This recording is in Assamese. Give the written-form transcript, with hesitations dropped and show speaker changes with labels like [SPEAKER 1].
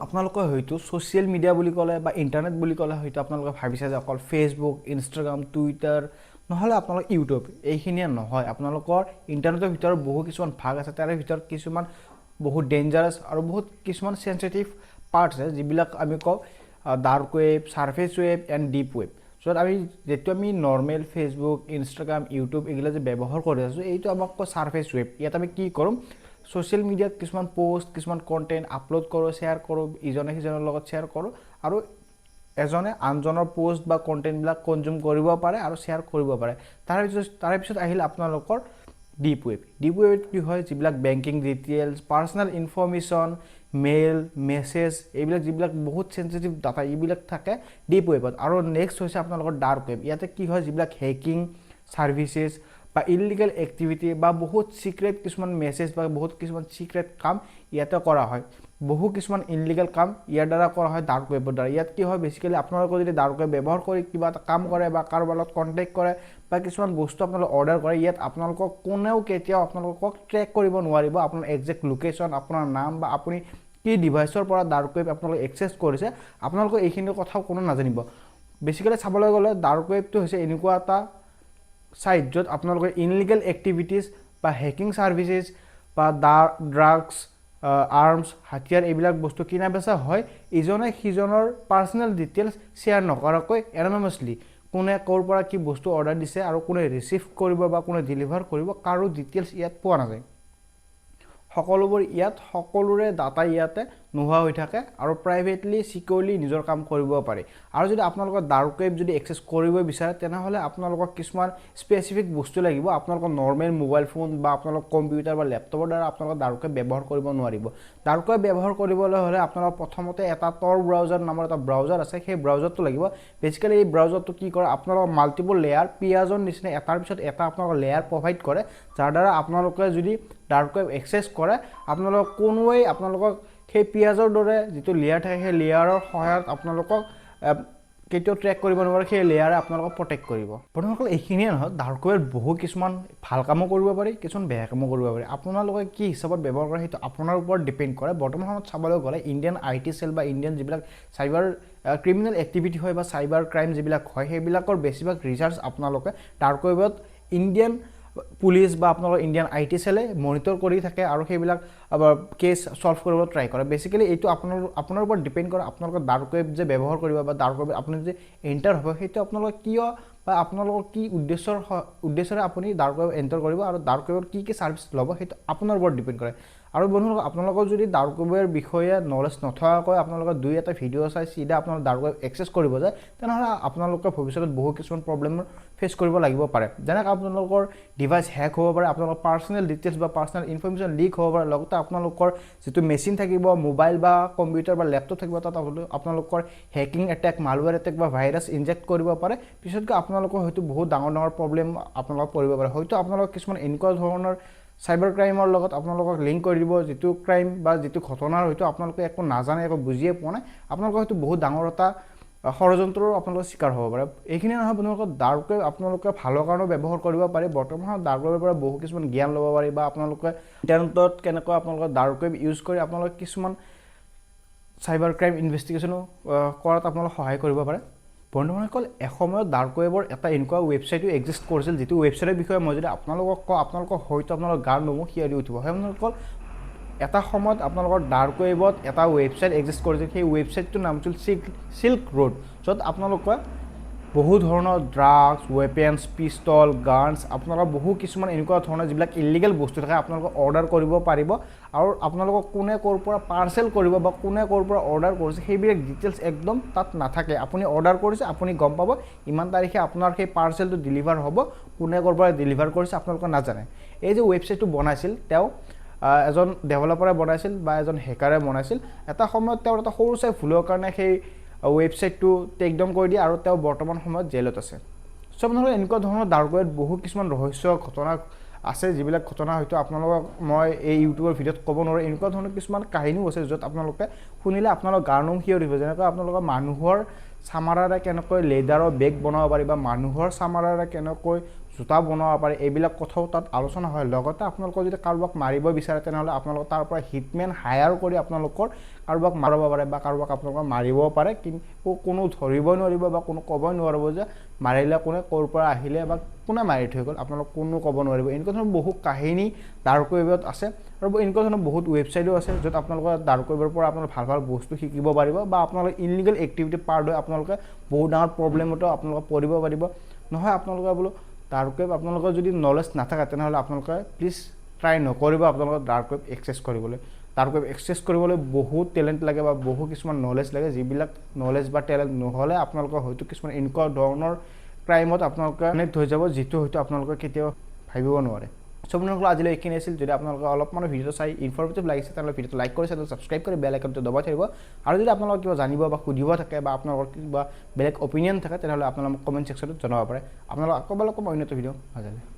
[SPEAKER 1] আপোনালোকে হয়তো ছ'চিয়েল মিডিয়া বুলি ক'লে বা ইণ্টাৰনেট বুলি ক'লে হয়তো আপোনালোকে ভাবিছে যে অকল ফেচবুক, ইনষ্টাগ্ৰাম, টুইটাৰ নহ'লে আপোনালোকৰ ইউটিউব এইখিনিয়ে নহয়। আপোনালোকৰ ইণ্টাৰনেটৰ ভিতৰত বহু কিছুমান ভাগ আছে, তাৰে ভিতৰত কিছুমান বহুত ডেঞ্জাৰাছ আৰু বহুত কিছুমান চেঞ্চিটিভ পাৰ্টছ আছে, যিবিলাক আমি কওঁ dark web, surface web and deep web. য'ত যিটো আমি নৰ্মেল ফেচবুক, ইনষ্টাগ্ৰাম, ইউটিউব এইগিলা যে ব্যৱহাৰ কৰি আছোঁ, এইটো আমাক কয় ছাৰ্ফেচ ৱেব। ইয়াত আমি কি কৰোঁ, ছ'চিয়েল মিডিয়াত কিছুমান পোষ্ট, কিছুমান কণ্টেণ্ট আপলোড কৰোঁ, শ্বেয়াৰ কৰোঁ, ইজনে সিজনৰ লগত শ্বেয়াৰ কৰোঁ, আৰু এজনে আনজনৰ পোষ্ট বা কণ্টেণ্টবিলাক কনজিউম কৰিব পাৰে আৰু শ্বেয়াৰ কৰিব পাৰে। তাৰে পিছত আহিলে আপোনালোকৰ ডিপ ৱেব। ডিপ ৱেবত কি হয়, যিবিলাক banking details, personal information, mail, message, এইবিলাক যিবিলাক বহুত চেঞ্চিটিভ ডাটা এইবিলাক থাকে ডিপ ৱেবত। আৰু নেক্সট হৈছে আপোনালোকৰ ডাৰ্ক ৱেব। ইয়াতে কি হয়, যিবিলাক হেকিং ছাৰ্ভিচেছ বা ইলিগেল এক্টিভিটি বা বহুত চিক্ৰেট কিছুমান মেছেজ বা বহুত কিছুমান চিক্ৰেট কাম ইয়াতে কৰা হয়। বহু কিছুমান ইনলিগেল কাম ইয়াৰ দ্বাৰা কৰা হয় ডাৰ্ক ৱেবৰ দ্বাৰা। ইয়াত কি হয়, বেছিকেলি আপোনালোকে যদি ডাৰ্ক ৱেব ব্যৱহাৰ কৰি কিবা এটা কাম কৰে বা কাৰোবাৰ লগত কণ্টেক্ট কৰে বা কিছুমান বস্তু আপোনালোকে অৰ্ডাৰ কৰে, ইয়াত আপোনালোকক কোনেও কেতিয়াও আপোনালোকক ট্ৰেক কৰিব নোৱাৰিব। আপোনাৰ একজেক্ট লোকেশ্যন, আপোনাৰ নাম বা আপুনি কি ডিভাইচৰ পৰা ডাৰ্ক ৱেব আপোনালোকে এক্সেছ কৰিছে, আপোনালোকে এইখিনি কথাও কোনো নাজানিব। বেছিকেলি চাবলৈ গ'লে ডাৰ্ক ৱেবটো হৈছে এনেকুৱা এটা ছাইট য'ত আপোনালোকে ইনলিগেল এক্টিভিটিজ বা হেকিং ছাৰ্ভিচেছ বা ড্ৰাগছ, আৰ্মছ, হাতিয়াৰ এইবিলাক বস্তু কিনা বেচা হয় ইজনে সিজনৰ পাৰ্চনেল ডিটেইলছ শ্বেয়াৰ নকৰাকৈ এননমাছলি। কোনে ক'ৰ পৰা কি বস্তু অৰ্ডাৰ দিছে আৰু কোনে ৰিচিভ কৰিব বা কোনে ডেলিভাৰ কৰিব, কাৰো ডিটেইলছ ইয়াত পোৱা নাযায়। সকলোবোৰ ইয়াত সকলোৰে ডাটা ইয়াতে নোহোৱা হৈ থাকে আৰু প্ৰাইভেটলি চিকিউৰলি নিজৰ কাম কৰিব পাৰি। আৰু যদি আপোনালোকৰ ডাৰ্ক ৱেব যদি এক্সেছ কৰিব বিচাৰে, তেনেহ'লে আপোনালোকক কিছুমান স্পেচিফিক বস্তু লাগিব। আপোনালোকৰ নৰ্মেল মোবাইল ফোন বা আপোনালোকৰ কম্পিউটাৰ বা লেপটপৰ দ্বাৰা আপোনালোকৰ ডাৰ্ক ৱেব ব্যৱহাৰ কৰিব নোৱাৰিব। ডাৰ্ক ৱেব ব্যৱহাৰ কৰিবলৈ হ'লে আপোনালোকৰ প্ৰথমতে এটা টৰ ব্ৰাউজাৰ নামৰ এটা ব্ৰাউজাৰ আছে, সেই ব্ৰাউজাৰটো লাগিব। বেছিকেলি এই ব্ৰাউজাৰটো কি কৰে, আপোনালোকৰ মাল্টিপল লেয়াৰ, পিয়াজৰ নিচিনা এটাৰ পিছত এটা আপোনালোকৰ লেয়াৰ প্ৰভাইড কৰে, যাৰ দ্বাৰা আপোনালোকে যদি ডাৰ্ক ৱেব এক্সেছ কৰে, আপোনালোকক কোনোৱেই আপোনালোকক সেই পিয়াজৰ দৰে যিটো লেয়াৰ থাকে সেই লেয়াৰৰ সহায়ত আপোনালোকক কেতিয়াও ট্ৰেক কৰিব নোৱাৰে। সেই লেয়াৰে আপোনালোকক প্ৰটেক্ট কৰিব। বন্ধুসকল, এইখিনিয়ে নহয়, ডাৰ্ক ৱেব বহু কিছুমান ভাল কামো কৰিব পাৰি, কিছুমান বেয়া কামো কৰিব পাৰি। আপোনালোকে কি হিচাপত ব্যৱহাৰ কৰে সেইটো আপোনাৰ ওপৰত ডিপেণ্ড কৰে। বৰ্তমান সময়ত চাবলৈ গ'লে ইণ্ডিয়ান IT চেল বা ইণ্ডিয়ান যিবিলাক চাইবাৰ ক্ৰিমিনেল এক্টিভিটি হয় বা চাইবাৰ ক্ৰাইম যিবিলাক হয়, সেইবিলাকৰ বেছিভাগ ৰিচাৰ্চ আপোনালোকে ডাৰ্ক ৱেবত ইণ্ডিয়ান পুলিচ বা আপোনালোকৰ ইণ্ডিয়ান IT চেলে মনিটৰ কৰি থাকে আৰু সেইবিলাক কেছ ছল্ভ কৰিব ট্ৰাই কৰে। বেছিকেলি এইটো আপোনাৰ ওপৰত ডিপেণ্ড কৰে, আপোনালোকৰ ডাৰ্ক ৱেব যে ব্যৱহাৰ কৰিব বা ডাৰ্ক ৱেব আপুনি যে এণ্টাৰ হ'ব, সেইটো আপোনালোকৰ কিয় বা আপোনালোকৰ কি উদ্দেশ্যৰে আপুনি ডাৰ্ক ৱেব এণ্টাৰ কৰিব আৰু ডাৰ্ক ৱেবত কি কি ছাৰ্ভিচ ল'ব, সেইটো আপোনাৰ ওপৰত ডিপেণ্ড কৰে। আৰু বন্ধুসকল, আপোনালোকৰ যদি ডাৰ্ক ৱেবৰ বিষয়ে নলেজ নথকাকৈ আপোনালোকে দুই এটা ভিডিঅ' চাই চিধা আপোনালোকে ডাৰ্ক ৱেব এক্সেছ কৰিব যায়, তেনেহ'লে আপোনালোকৰ ভৱিষ্যতত বহু কিছুমান প্ৰব্লেমৰ ফেচ কৰিব লাগিব পাৰে। যেনেকৈ আপোনালোকৰ ডিভাইচ হেক হ'ব পাৰে, আপোনালোকৰ পাৰ্চনেল ডিটেইলছ বা পাৰ্চনেল ইনফৰ্মেশ্যন লিক হ'ব পাৰে, লগতে আপোনালোকৰ যিটো মেচিন থাকিব, মোবাইল বা কম্পিউটাৰ বা লেপটপ থাকিব, তাত আপোনালোকৰ হেকিং এটেক, মালৱেৰ এটেক বা ভাইৰাছ ইনজেক্ট কৰিব পাৰে। পিছতকৈ আপোনালোকৰ হয়তো বহুত ডাঙৰ ডাঙৰ প্ৰব্লেম আপোনালোকক পৰিব পাৰে। হয়তো আপোনালোকক কিছুমান এনেকুৱা ধৰণৰ চাইবাৰ ক্ৰাইমৰ লগত আপোনালোকক লিংক কৰি দিব, যিটো ক্ৰাইম বা যিটো ঘটনাৰ হয়তো আপোনালোকে একো নাজানে, একো বুজিয়ে পোৱা নাই, আপোনালোকৰ হয়তো বহুত ডাঙৰ এটা ষড়যন্ত্ৰৰ আপোনালোকৰ চিকাৰ হ'ব পাৰে। এইখিনি নহয় বন্ধুসকল, ডাৰ্ক ৱেব আপোনালোকে ভালৰ কাৰণেও ব্যৱহাৰ কৰিব পাৰি। বৰ্তমান ডাৰ্ক ৱেবৰ পৰা বহু কিছুমান জ্ঞান ল'ব পাৰি বা আপোনালোকে ইণ্টাৰনেটত কেনেকৈ আপোনালোকে ডাৰ্ক ৱেব ইউজ কৰি আপোনালোকে কিছুমান চাইবাৰ ক্ৰাইম ইনভেষ্টিগেশ্যনো কৰাত আপোনালোকে সহায় কৰিব পাৰে। বন্ধুসকল, এসময়ত ডাৰ্ক ৱেবৰ এটা এনেকুৱা ৱেবছাইটো এক্সিষ্ট কৰিছিল, যিটো ৱেবছাইটৰ বিষয়ে মই যদি আপোনালোকক কওঁ, আপোনালোকক হয়তো আপোনালোকৰ গাৰ নোমো শিয়ৰি উঠিব। সেই বন্ধুসকল, এটা সময়ত আপোনালোকৰ ডাৰ্ক ৱেবত এটা ৱেবছাইট এক্সিষ্ট কৰিছিল। সেই ৱেবছাইটটোৰ নাম আছিল চিল্ক ৰোড, য'ত আপোনালোকে বহু ধৰণৰ ড্ৰাগছ, ৱেপেনছ, পিষ্টল, গানছ, আপোনালোকৰ বহু কিছুমান এনেকুৱা ধৰণৰ যিবিলাক ইলিগেল বস্তু থাকে আপোনালোকে অৰ্ডাৰ কৰিব পাৰিব। আৰু আপোনালোকক কোনে ক'ৰ পৰা পাৰ্চেল কৰিব বা কোনে ক'ৰ পৰা অৰ্ডাৰ কৰিছে সেইবিলাক ডিটেইলছ একদম তাত নাথাকে। আপুনি অৰ্ডাৰ কৰিছে, আপুনি গম পাব ইমান তাৰিখে আপোনাৰ সেই পাৰ্চেলটো ডেলিভাৰ হ'ব, কোনে ক'ৰ পৰা ডেলিভাৰ কৰিছে আপোনালোকে নাজানে। এই যে ৱেবছাইটটো বনাইছিল, তেওঁ এজন ডেভেলপাৰে বনাইছিল বা এজন হেকাৰে বনাইছিল। এটা সময়ত তেওঁৰ এটা সৰু চাই ভুলৰ কাৰণে সেই ৱেবছাইটটো টেক ডাউন কৰি দিয়ে আৰু তেওঁ বৰ্তমান সময়ত জেলত আছে। চব নহয়, এনেকুৱা ধৰণৰ ডাৰ্ক ৱেবত বহু কিছুমান ৰহস্য ঘটনা আছে, যিবিলাক ঘটনা হয়তো আপোনালোকক মই এই ইউটিউবৰ ভিডিঅ'ত ক'ব নোৱাৰোঁ। এনেকুৱা ধৰণৰ কিছুমান কাহিনীও আছে য'ত আপোনালোকে শুনিলে আপোনালোকৰ গাৰ নোম শিয়ৰি উঠিব। যেনেকৈ আপোনালোকৰ মানুহৰ চামৰাৰে কেনেকৈ লেডাৰৰ বেগ বনাব পাৰি বা মানুহৰ চামৰাৰে কেনেকৈ জোতা বনাব পাৰে এইবিলাক কথাও তাত আলোচনা হয় লগতে আপোনালোকৰ যদি কাৰোবাক মাৰিব বিচাৰে তেনেহ'লে আপোনালোকৰ তাৰ পৰা হিটমেন হায়াৰ কৰি আপোনালোকৰ কাৰোবাক মাৰিব পাৰে বা কাৰোবাক আপোনালোকৰ মাৰিব পাৰে কিন্তু কোনো ধৰিবই নোৱাৰিব বা কোনো ক'বই নোৱাৰিব যে মাৰিলে কোনে ক'ৰ পৰা আহিলে বা কোনে মাৰি থৈ গ'ল আপোনালোক কোনো ক'ব নোৱাৰিব এনেকুৱা ধৰণৰ বহু কাহিনী ডাৰ্ক ৱেবত আছে আৰু এনেকুৱা ধৰণৰ বহুত ৱেবছাইটো আছে য'ত আপোনালোকৰ ডাৰ্ক ৱেবৰ পৰা আপোনালোকে ভাল ভাল বস্তু শিকিব পাৰিব বা আপোনালোকে ইনলিগেল এক্টিভিটি পাৰ্ট হৈ আপোনালোকে বহুত ডাঙৰ প্ৰব্লেমতো আপোনালোকে পৰিব পাৰিব নহয় আপোনালোকে বোলো ডাৰ্ক ৱেব আপোনালোকৰ যদি নলেজ নাথাকে তেনেহ'লে আপোনালোকে প্লিজ ট্ৰাই নকৰিব আপোনালোকৰ ডাৰ্ক ৱেব এক্সেছ কৰিবলৈ ডাৰ্ক ৱেব এক্সেছ কৰিবলৈ বহুত টেলেণ্ট লাগে বা বহু কিছুমান নলেজ লাগে যিবিলাক নলেজ বা টেলেণ্ট নহ'লে আপোনালোকৰ হয়তো কিছুমান এনেকুৱা ধৰণৰ ক্ৰাইমত আপোনালোকে কানেক্ট হৈ যাব যিটো হয়তো আপোনালোকে কেতিয়াও ভাবিব নোৱাৰে সো আপোনালোকৰ আজিলৈ এইখিনি আছিল যদি আপোনালোকে অলপমান ভিডিঅ'টো চাই ইনফৰ্মেটিভ লাগিছে তেনেহ'লে ভিডিঅ'টো লাইক কৰি চেনেল ছাবস্ক্ৰাইব কৰি বেল আইকনটো দবাই থৈ দিব আৰু যদি আপোনালোকৰ কিবা জানিব বা সুধিব থাকে বা আপোনালোকৰ কিবা বেলেগ অপিনিয়ন থাকে তেনেহ'লে আপোনালোকে কমেণ্ট ছেকশ্যনত জনাব পাৰে আপোনালোকক আকৌ অন্য এটা ভিডিঅ' নাজানে